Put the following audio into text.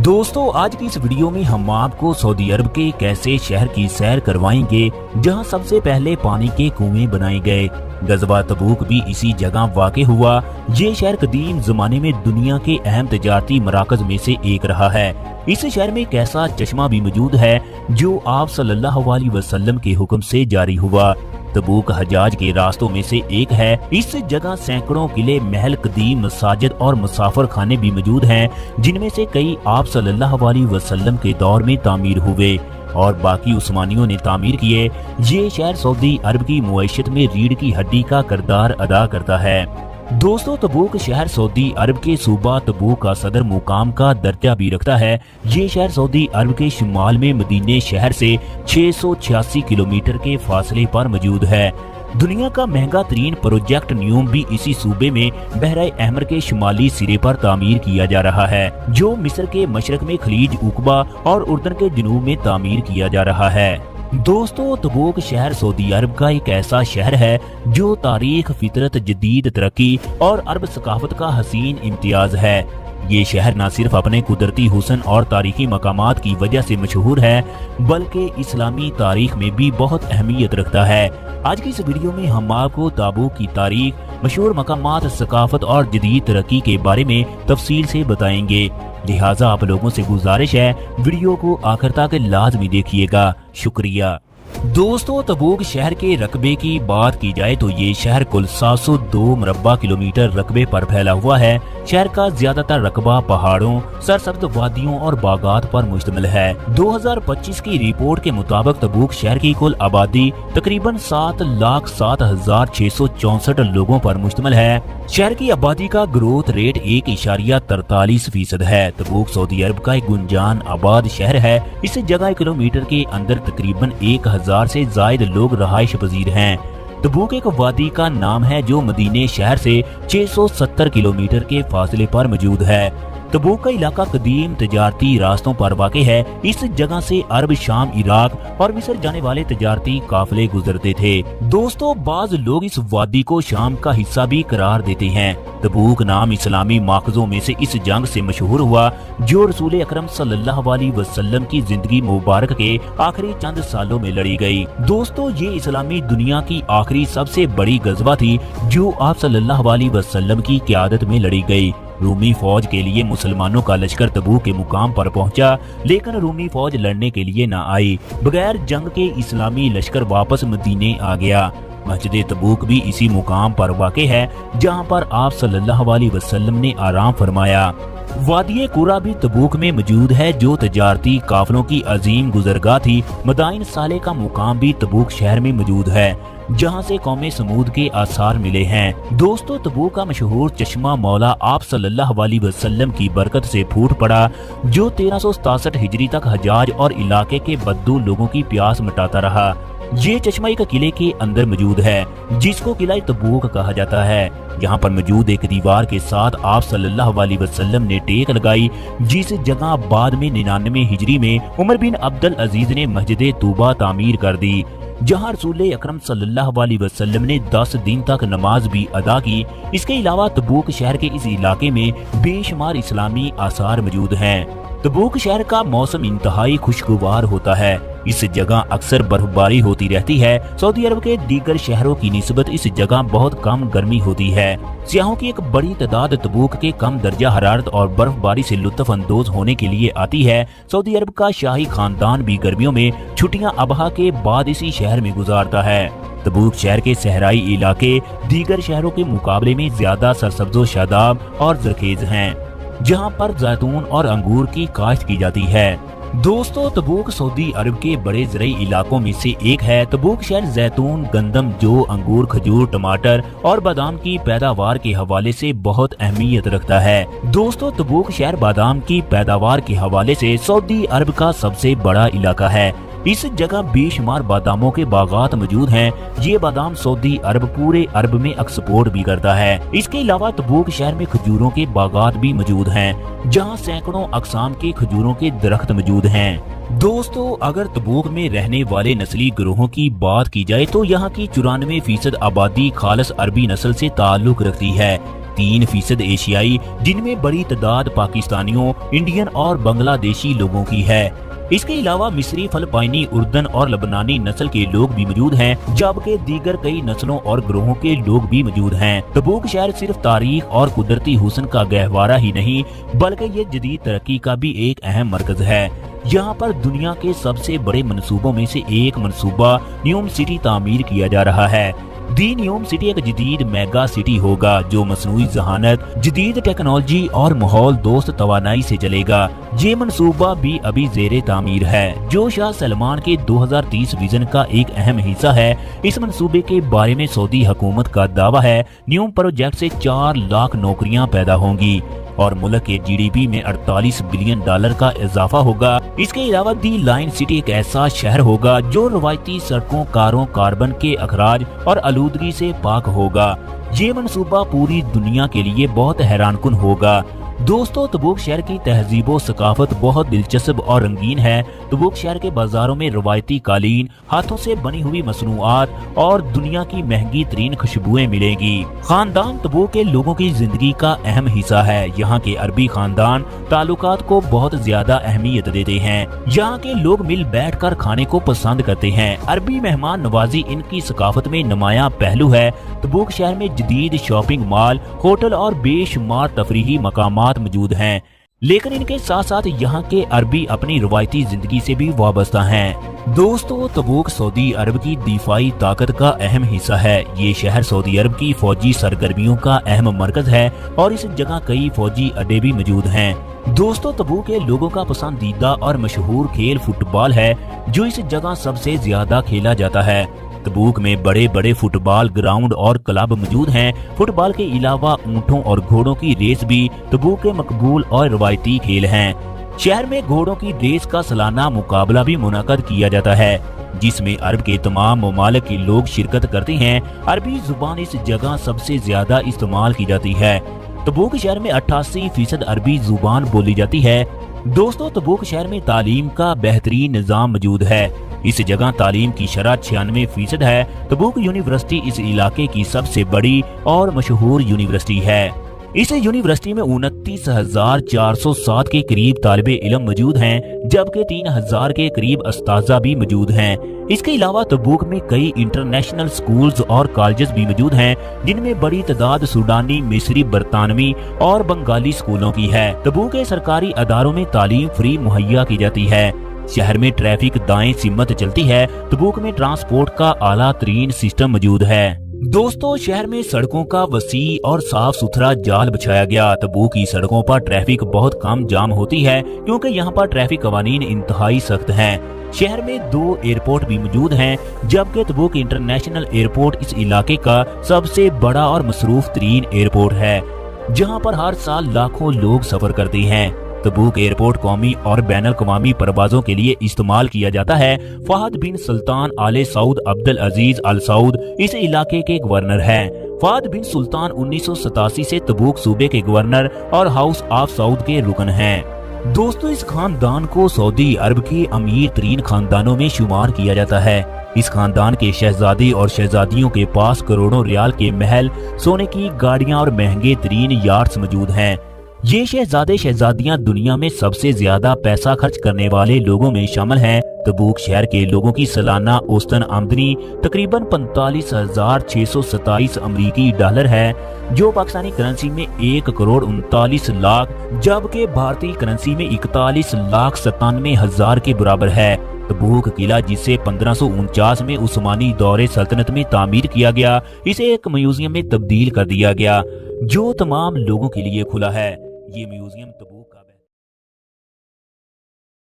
दोस्तों आज की इस वीडियो में हम आपको सऊदी अरब के एक ऐसे शहर की सैर करवाएंगे जहां सबसे पहले पानी के कुएं बनाए गए। गज़वा तबूक भी इसी जगह वाक़े हुआ। ये शहर कदीम जमाने में दुनिया के अहम तजारती मराकज में से एक रहा है। इस शहर में एक ऐसा चश्मा भी मौजूद है जो आप सल्लल्लाहु अलैहि वसल्लम के हुक्म से जारी हुआ। तबूक हजाज के रास्तों में से एक है। इस जगह सैकड़ों किले, महल, कदीम मसाजिद और मुसाफिर खाने भी मौजूद हैं, जिनमें से कई आप सल्लल्लाहु अलैहि वसल्लम के दौर में तामीर हुए और बाकी उस्मानियों ने तामीर किए। ये शहर सऊदी अरब की मुईशत में रीढ़ की हड्डी का किरदार अदा करता है। दोस्तों तबूक शहर सऊदी अरब के सूबा तबूक का सदर मुकाम का दर्जा भी रखता है। ये शहर सऊदी अरब के शुमाल में मदीने शहर से 686 किलोमीटर के फासले पर मौजूद है। दुनिया का महंगा तरीन प्रोजेक्ट न्यूम भी इसी सूबे में बहराए अहमर के शुमाली सिरे पर तामीर किया जा रहा है, जो मिस्र के मशरक में खलीज उकबा और उर्दन के जनूब में तामीर किया जा रहा है। दोस्तों तबूक शहर सऊदी अरब का एक ऐसा शहर है जो तारीख, फितरत, जदीद तरक्की और अरब सकाफत का हसीन इम्तियाज है। ये शहर न सिर्फ अपने कुदरती हुस्न और तारीखी मकामात की वजह से मशहूर है, बल्कि इस्लामी तारीख में भी बहुत अहमियत रखता है। आज की इस वीडियो में हम आपको तबूक की तारीख, मशहूर मकामात, सकाफत और जदीद तरक्की के बारे में तफसील से बताएंगे। लिहाजा आप लोगों से गुजारिश है वीडियो को आखिर तक लाजमी देखिएगा। शुक्रिया। दोस्तों तबूक शहर के रकबे की बात की जाए तो ये शहर कुल 702 मुरब्बा किलोमीटर रकबे पर फैला हुआ है। शहर का ज्यादातर रकबा पहाड़ों, सरसब्ज वादियों और बागात पर मुश्तमिल है। 2025 की रिपोर्ट के मुताबिक तबूक शहर की कुल आबादी तकरीबन 7,07,664 लोगों पर मुश्तमिल है। शहर की आबादी का ग्रोथ रेट 1.43% है। तबूक सऊदी अरब का एक गुंजान आबाद शहर है। इस जगह किलोमीटर के अंदर तकरीबन 1000 से ज्यादा लोग रहाइश पजीर हैं। तबूक एक वादी का नाम है जो मदीने शहर से 670 किलोमीटर के फासले पर मौजूद है। तबूक का इलाका कदीम तजारती रास्तों पर वाक़े है। इस जगह से अरब, शाम, इराक और मिस्र जाने वाले तजारती काफिले गुजरते थे। दोस्तों बाज लोग इस वादी को शाम का हिस्सा भी करार देते हैं। तबूक नाम इस्लामी माखज़ों में से इस जंग से मशहूर हुआ जो रसूल अकरम सल्लल्लाहु अलैहि वसल्लम की जिंदगी मुबारक के आखिरी चंद सालों में लड़ी गई। दोस्तों ये इस्लामी दुनिया की आखिरी सबसे बड़ी गज़वा थी जो आप सल्लल्लाहु अलैहि वसल्लम की क़यादत में लड़ी गई। रूमी फौज के लिए मुसलमानों का लश्कर तबूक के मुकाम पर पहुंचा, लेकिन रूमी फौज लड़ने के लिए न आई। बगैर जंग के इस्लामी लश्कर वापस मदीने आ गया। मस्जिद तबूक भी इसी मुकाम पर वाक़े है जहां पर आप सल्लल्लाहु अलैहि वसल्लम ने आराम फरमाया। वादी कुरा भी तबूक में मौजूद है जो तजारती काफिलों की अजीम गुजरगाह थी। मदाइन साले का मुकाम भी तबूक शहर में मौजूद है जहां से कौमे समूद के आसार मिले हैं। दोस्तों तबूक का मशहूर चश्मा मौला आप सल्लल्लाहु अलैहि वसल्लम की बरकत से फूट पड़ा, जो 1367 हिजरी तक हजाज और इलाके के बद्दू लोगों की प्यास मिटाता रहा। ये चश्मा एक किले के अंदर मौजूद है जिसको किला तबूक कहा जाता है। यहाँ पर मौजूद एक दीवार के साथ आप सल्लल्लाहु अलैहि वसल्लम ने टेक लगाई, जिस जगह बाद में 99 हिजरी में उमर बिन अब्दुल अजीज ने मस्जिद तूबा तामीर कर दी, जहाँ रसूल अकरम सल्लल्लाहु अलैहि वसल्लम ने 10 दिन तक नमाज भी अदा की। इसके अलावा तबूक शहर के इस इलाके में बेशुमार इस्लामी आसार मौजूद हैं। तबूक शहर का मौसम इंतहाई खुशगवार होता है। इस जगह अक्सर बर्फबारी होती रहती है। सऊदी अरब के दीगर शहरों की निस्बत इस जगह बहुत कम गर्मी होती है। सियाहों की एक बड़ी तादाद तबूक के कम दर्जा हरारत और बर्फबारी से लुत्फ अंदोज होने के लिए आती है। सऊदी अरब का शाही खानदान भी गर्मियों में छुट्टियां अबहा के बाद इसी शहर में गुजारता है। तबूक शहर के सहराई इलाके दीगर शहरों के मुकाबले में ज्यादा सरसब्जो शादाब और जरखेज हैं, जहां पर जैतून और अंगूर की काश्त की जाती है। दोस्तों तबूक सऊदी अरब के बड़े ज़रई इलाकों में से एक है। तबूक शहर जैतून, गंदम, जौ, अंगूर, खजूर, टमाटर और बादाम की पैदावार के हवाले से बहुत अहमियत रखता है। दोस्तों तबूक शहर बादाम की पैदावार के हवाले से सऊदी अरब का सबसे बड़ा इलाका है। इस जगह बेशुमार बादामों के बागात मौजूद हैं। ये बादाम सऊदी अरब पूरे अरब में एक्सपोर्ट भी करता है। इसके अलावा तबूक शहर में खजूरों के बागात भी मौजूद हैं, जहां सैकड़ों अकसाम के खजूरों के दरख्त मौजूद हैं। दोस्तों अगर तबूक में रहने वाले नस्ली ग्रोहों की बात की जाए तो यहाँ की 94% आबादी खालस अरबी नस्ल से ताल्लुक रखती है। 3% एशियाई, जिनमें बड़ी तादाद पाकिस्तानियों, इंडियन और बांग्लादेशी लोगों की है। इसके अलावा मिस्री, फिलिपाइनी, उर्दन और लबनानी नस्ल के लोग भी मौजूद हैं, जबकि दीगर कई नस्लों और ग्रोहों के लोग भी मौजूद हैं। तबूक शहर सिर्फ तारीख और कुदरती हुस्न का गहवारा ही नहीं, बल्कि ये जदीद तरक्की का भी एक अहम मरकज है। यहाँ पर दुनिया के सबसे बड़े मंसूबों में से एक मंसूबा न्यूम सिटी तामीर किया जा रहा है। दी न्यूम सिटी एक जदीद मेगा सिटी होगा जो मसनूई जहानत, जदीद टेक्नोलॉजी और माहौल दोस्त तवानाई से चलेगा। ये मंसूबा भी अभी जेरे तामीर है, जो शाह सलमान के 2030 विजन का एक अहम हिस्सा है। इस मंसूबे के बारे में सऊदी हुकूमत का दावा है न्यूम प्रोजेक्ट से 4 लाख नौकरियां पैदा होंगी और मुल्क के जीडीपी में 48 बिलियन डॉलर का इजाफा होगा। इसके अलावा दी लाइन सिटी एक ऐसा शहर होगा जो रवायती सड़कों, कारों, कार्बन के अखराज और आलूदगी से पाक होगा। ये मंसूबा पूरी दुनिया के लिए बहुत हैरानकुन होगा। दोस्तों, तबूक शहर की तहजीब व सकाफत बहुत दिलचस्प और रंगीन है। तबूक शहर के बाजारों में रवायती कालीन, हाथों से बनी हुई मसनूआत और दुनिया की महंगी तरीन खुशबुएं मिलेंगी। खानदान तबूक के लोगों की जिंदगी का अहम हिस्सा है। यहाँ के अरबी खानदान ताल्लुकात को बहुत ज्यादा अहमियत देते हैं। यहाँ के लोग मिल बैठ कर खाने को पसंद करते हैं। अरबी मेहमान नवाजी इनकी सकाफत में नुमाया पहलू है। तबूक शहर में जदीद शॉपिंग मॉल, होटल और बेशुमार तफरीही मकामात मौजूद हैं, लेकिन इनके साथ साथ यहाँ के अरबी अपनी रवायती जिंदगी से भी वाबस्ता हैं। दोस्तों, तबूक सऊदी अरब की दिफाई ताकत का अहम हिस्सा है। ये शहर सऊदी अरब की फौजी सरगर्मियों का अहम मरकज है और इस जगह कई फौजी अड्डे भी मौजूद हैं। दोस्तों, तबूक के लोगों का पसंदीदा और मशहूर खेल फुटबॉल है, जो इस जगह सबसे ज्यादा खेला जाता है। तबूक में बड़े बड़े फुटबॉल ग्राउंड और क्लब मौजूद हैं। फुटबॉल के अलावा ऊंटों और घोड़ों की रेस भी तबूक के मकबूल और रवायती खेल हैं। शहर में घोड़ों की रेस का सालाना मुकाबला भी मुनक्कद किया जाता है, जिसमें अरब के तमाम ममालिक के लोग शिरकत करते हैं। अरबी जुबान इस जगह सबसे ज्यादा इस्तेमाल की जाती है। तबूक शहर में 88% अरबी जुबान बोली जाती है। दोस्तों, तबूक शहर में तालीम का बेहतरीन निजाम मौजूद है। इस जगह तालीम की शरह 96% है। तबूक यूनिवर्सिटी इस इलाके की सबसे बड़ी और मशहूर यूनिवर्सिटी है। इस यूनिवर्सिटी में 29,407 के करीब तालिबे इल्म मौजूद हैं, जबकि 3,000 के करीब अस्ताज़ा भी मौजूद हैं। इसके अलावा तबूक में कई इंटरनेशनल स्कूल्स और कॉलेजेस भी मौजूद हैं, जिनमें बड़ी तादाद सूडानी, मिस्री, बरतानवी और बंगाली स्कूलों की है। तबूक के सरकारी अदारों में तालीम फ्री मुहैया की जाती है। शहर में ट्रैफिक दाएं सिमत चलती है। तबूक में ट्रांसपोर्ट का आला तरीन सिस्टम मौजूद है। दोस्तों, शहर में सड़कों का वसी और साफ सुथरा जाल बिछाया गया। तबूक की सड़कों पर ट्रैफिक बहुत कम जाम होती है, क्योंकि यहाँ पर ट्रैफिक कवानीन इंतहाई सख्त हैं। शहर में 2 एयरपोर्ट भी मौजूद हैं, जबकि तबूक इंटरनेशनल एयरपोर्ट इस इलाके का सबसे बड़ा और मसरूफ तरीन एयरपोर्ट है, जहाँ पर हर साल लाखों लोग सफर करते हैं। तबूक एयरपोर्ट कौमी और बैन अल-अक़वामी परवाज़ों के लिए इस्तेमाल किया जाता है। फहद बिन सुल्तान आले सऊद अब्दुल अजीज अल सऊद इस इलाके के गवर्नर हैं। फहद बिन सुल्तान 1987 से तबूक सूबे के गवर्नर और हाउस ऑफ सऊद के रुकन हैं। दोस्तों, इस खानदान को सऊदी अरब के अमीर तरीन खानदानों में शुमार किया जाता है। इस खानदान के शहजादे और शहजादियों के पास करोड़ों रियाल के महल, सोने की गाड़ियां और महंगे तरीन यार्ड्स मौजूद हैं। ये शहजादे शहजादियां दुनिया में सबसे ज्यादा पैसा खर्च करने वाले लोगों में शामिल हैं। तबूक शहर के लोगों की सालाना औसतन आमदनी तकरीबन 45,627 अमरीकी डॉलर है, जो पाकिस्तानी करेंसी में 1,39,00,000, जबकि भारतीय करेंसी में 41,97,000 के बराबर है। तबूक किला, जिसे 1549 में उस्मानी दौरे सल्तनत में तामीर किया गया, इसे एक म्यूजियम में तब्दील कर दिया गया, जो तमाम लोगों के लिए खुला है। ये म्यूजियम तबूक